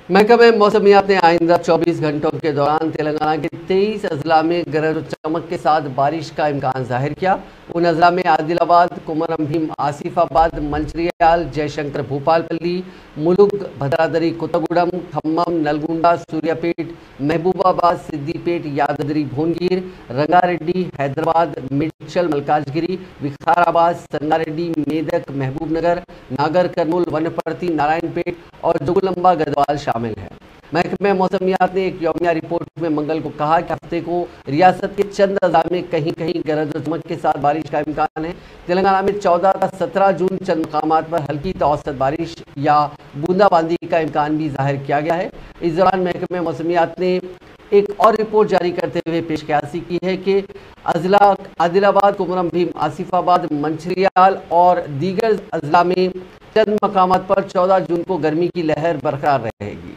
महकमे मौसमियात ने आइंदा 24 घंटों के दौरान तेलंगाना के 23 अजला में गरज चमक के साथ बारिश का इम्कान जाहिर किया। उन अजला में आदिलाबाद, कोमरम भीम, आसिफाबाद, मंचिर्याल, जयशंकर, भूपालपल्ली, मुलुग, भद्रादरी, कोत्तगुडम, खम्मम, नलगुंडा, सूर्यापेट, महबूबाबाद, सिद्दीपेट, यादगिरी, भुवनगिर, रंगारेड्डी, हैदराबाद, मेడ్చల్, मलकाजगिरी, विकाराबाद, संगारेड्डी, मेदक, महबूबनगर, नागर कर्नूल, वनपर्ती, नारायणपेट और जोगुलंबा गढ़वाल शामिल है। महकमे मौसमियात ने एक यौमिया रिपोर्ट में मंगल को कहा कि हफ्ते को रियासत के चंद अजला में कहीं कहीं गरज और चमक के साथ बारिश का इम्कान है। तेलंगाना में 14 का 17 जून चंद मकामात पर हल्की तो औसत बारिश या बूंदाबांदी का इम्कान भी जाहिर किया गया है। इस दौरान महकमे मौसमियात ने एक और रिपोर्ट जारी करते हुए पेशकयासी की है कि अजला आदिलाबाद, कोमरम भीम, आसिफाबाद, मंचिर्याल और दीगर अजला में चंद मकामात पर 14 जून को गर्मी की लहर बरकरार रहेगी।